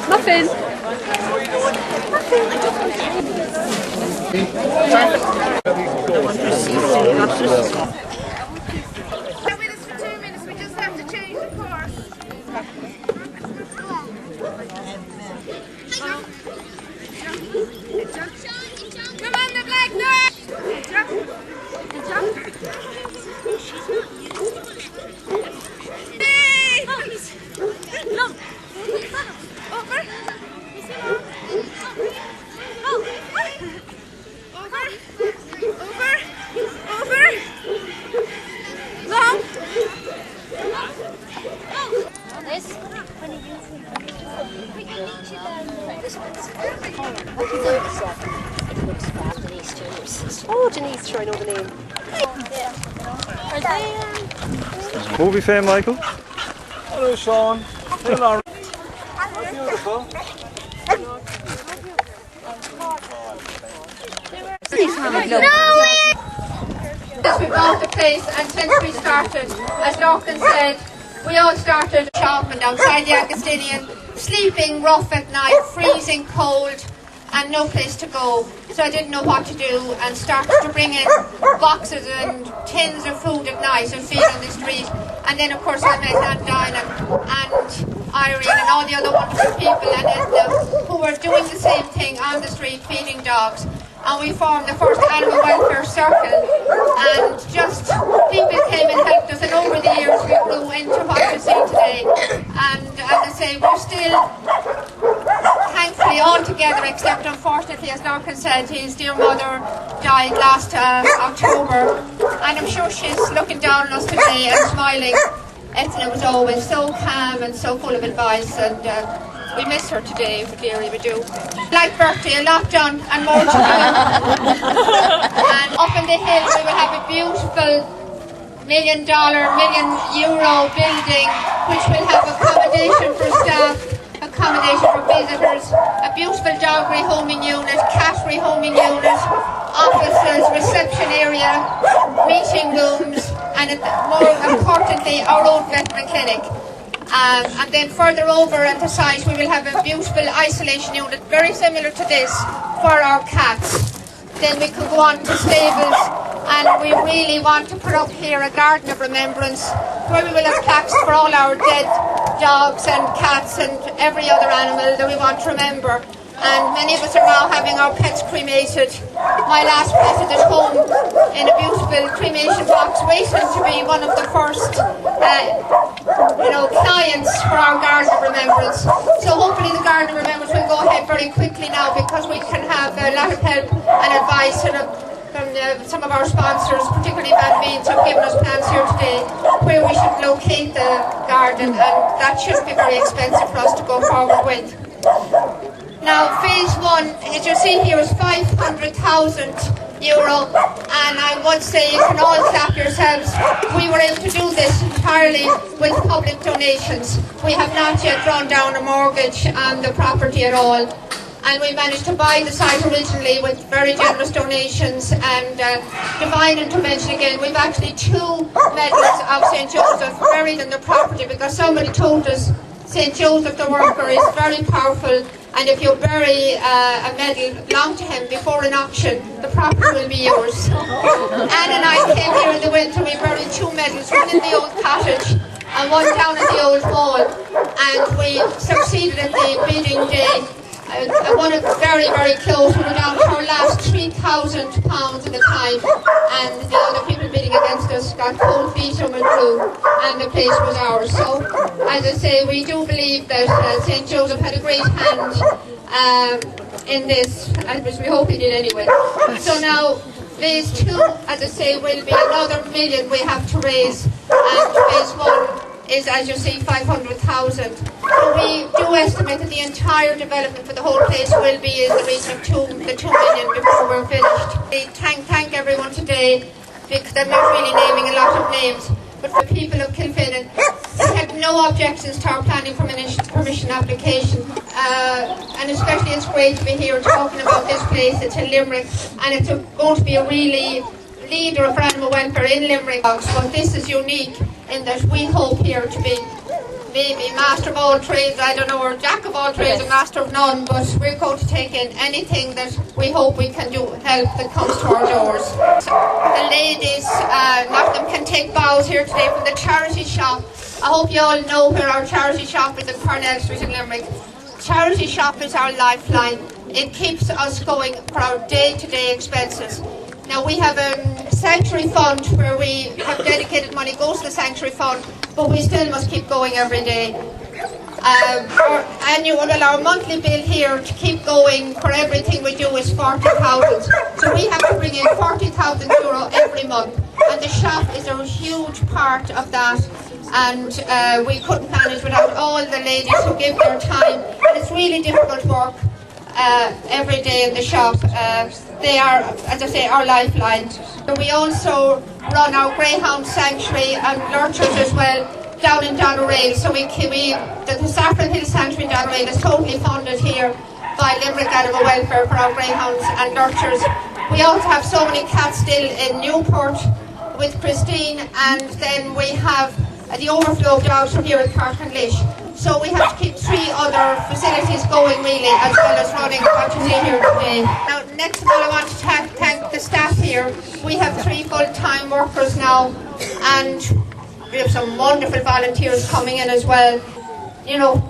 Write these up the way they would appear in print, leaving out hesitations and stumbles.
Muffin. Oh, Denise, sure I know the name. Are they, Movie fame, Michael? Hello, Sean. Hello. Beautiful. Since we bought the place and since we started, as Lorcan said, we all started shopping outside the Augustinian, sleeping rough at night, freezing cold, and no place to go. So I didn't know what to do and started to bring in boxes and tins of food at night and feed on the street. And then of course I met Aunt Dinah and Irene and all the other wonderful people and Edna who were doing the same thing on the street, feeding dogs. And we formed the first animal welfare circle, and just people came and helped us, and over the years we grew into what you see today. And as I say, we're still thankfully all together, except unfortunately, as Lorcan said, his dear mother died last October, and I'm sure she's looking down on us today and smiling. Etna was always so calm and so full of advice, and we miss her today, dearie, we do. Like birthday, a lot done and more to do. And up in the hill we will have a beautiful $1 million, million euro building which will have accommodation for staff, accommodation for visitors, a beautiful dog rehoming unit, cat rehoming unit, offices, reception area, meeting rooms, and more importantly our own veterinary clinic. And then further over at the site we will have a beautiful isolation unit very similar to this for our cats. Then we can go on to stables, and we really want to put up here a garden of remembrance where we will have plaques for all our dead dogs and cats and every other animal that we want to remember. And many of us are now having our pets cremated. My last pet is at home in a beautiful cremation box, waiting to be one of the first clients for our Garden of Remembrance. So hopefully the Garden of Remembrance will go ahead very quickly now, because we can have a lot of help and advice from some of our sponsors, particularly Van Beans, have given us plans here today where we should locate the garden, and that shouldn't be very expensive for us to go forward with. Now, phase one, as you see here, is €500,000, and I would say you can all clap yourselves. We were able to do this entirely with public donations. We have not yet drawn down a mortgage on the property at all, and we managed to buy the site originally with very generous donations and divine intervention again. We've actually 2 medals of St. Joseph buried in the property, because somebody told us St. Joseph the worker is very powerful, and if you bury a medal belonging to him before an auction, the property will be yours. Anne and I came here in the winter, we buried 2 medals, one in the old cottage and one down in the old hall, and we succeeded in the bidding day. One of very, very close. We were down to our last £3,000 at the time, and the other people bidding against us got cold feet and withdrew, and the place was ours. So, as I say, we do believe that St. Joseph had a great hand in this, as we hope he did anyway. So now, phase 2, as I say, will be another $1 million we have to raise, and phase 1 is, as you see, 500,000. So we do estimate that the entire development for the whole place will be in the region of $2 million before we're finished. We thank everyone today, because I'm not really naming a lot of names, but for the people of Kilfinane, had no objections to our planning permission application, and especially it's great to be here talking about this place. It's in Limerick, and it's going to be a really leader for animal welfare in Limerick. But this is unique in that we hope here to be maybe master of all trades, I don't know, or jack of all trades, and master of none, but we're going to take in anything that we hope we can do, help that comes to our doors. So the ladies, a lot of them can take bows here today from the charity shop. I hope you all know where our charity shop is in Parnell Street in Limerick. Charity shop is our lifeline. It keeps us going for our day-to-day expenses. Now we have a sanctuary fund where we have dedicated money goes to the sanctuary fund, but we still must keep going every day. Our monthly bill here to keep going for everything we do is 40,000. So we have to bring in 40,000 euro every month, and the shop is a huge part of that. And we couldn't manage without all the ladies who give their time, and it's really difficult work every day in the shop. They are, as I say, our lifeline. We also run our greyhound sanctuary and lurchers as well down in Doneraile. So the Saffron Hill Sanctuary in Doneraile is totally funded here by Limerick Animal Welfare for our greyhounds and lurchers. We also have so many cats still in Newport with Christine, and then we have the overflow dogs from here at Cork and Lish. So we have to keep 3 other facilities going really, as well as running what you see here today. Now, next of all, I want to thank the staff here. We have 3 full-time workers now, and we have some wonderful volunteers coming in as well. You know,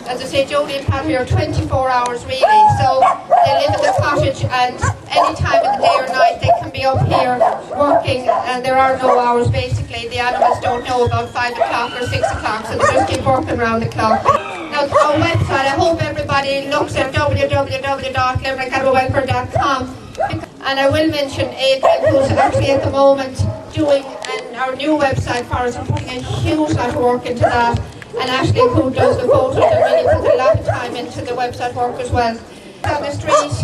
as I say, Jodie and Pat are 24 hours really, so they live in the cottage, and any time of the day or night they can be up here working, and there are no hours basically. The animals don't know about 5 o'clock or 6 o'clock, so they just keep working around the clock. Now our website, I hope everybody looks at www.limerickanimalwelfare.com, and I will mention Adrian, who's actually at the moment doing our new website for us and putting a huge lot of work into that. And Ashley, who does the photos, and really puts a lot of time into the website work as well. On the street,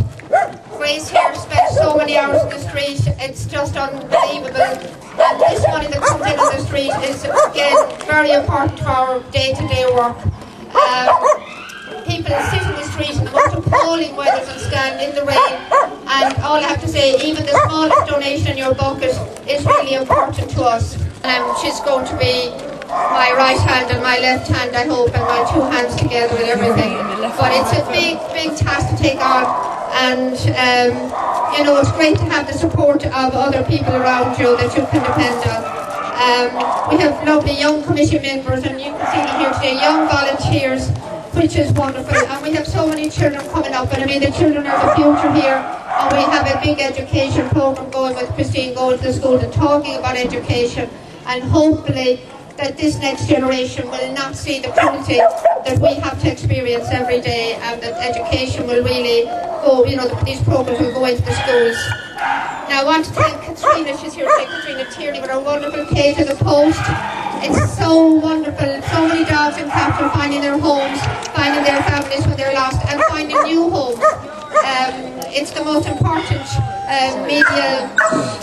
Grace here spent so many hours on the street, it's just unbelievable. And this money that comes in on the street is, again, very important for our day-to-day work. People sit in the street in the most appalling weathers and stand in the rain, and all I have to say, even the smallest donation in your bucket is really important to us. She's going to be my right hand and my left hand, I hope, and my 2 hands together and everything. But it's a big task to take on, and you know, it's great to have the support of other people around you that you can depend on. We have lovely young committee members, and you can see them here today, young volunteers, which is wonderful. And we have so many children coming up, and I mean the children are the future here, and we have a big education program going with Christine, going to the schools and talking about education, and hopefully that this next generation will not see the cruelty that we have to experience every day, and that education will really go, you know, these programs will go into the schools. Now I want to thank Katrina, she's here today, Katrina Tierney, with our wonderful page of the post. It's so wonderful, so many dogs and cats are finding their homes, finding their families when they're lost, and finding new homes. It's the most important media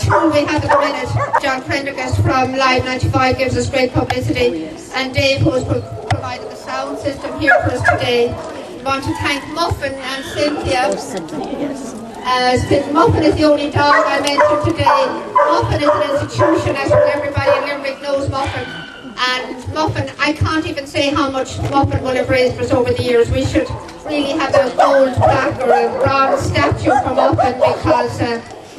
tool we have at the minute. John Prendergast from Live 95 gives us great publicity, and Dave, who has provided the sound system here for us today. I want to thank Muffin and Cynthia. Muffin is the only dog I mentioned today. Muffin is an institution, as everybody in Limerick knows Muffin. And Muffin, I can't even say how much Muffin will have raised for us over the years. We should really have a gold plaque or a bronze statue for Muffin, because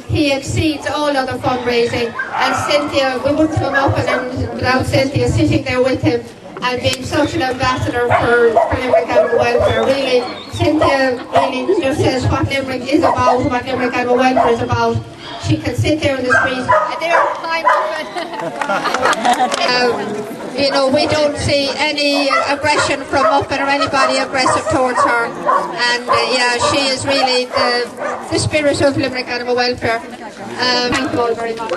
he exceeds all other fundraising. And Cynthia, we wouldn't have Muffin without Cynthia sitting there with him and being such an ambassador for Limerick Animal Welfare. Really, Cynthia really just says what Limerick is about, what Limerick Animal Welfare is about. She can sit there in the street, and there, hi Muffin. You know, we don't see any aggression from Muffin or anybody aggressive towards her. And yeah, she is really the spirit of Limerick Animal Welfare. Thank you all very much.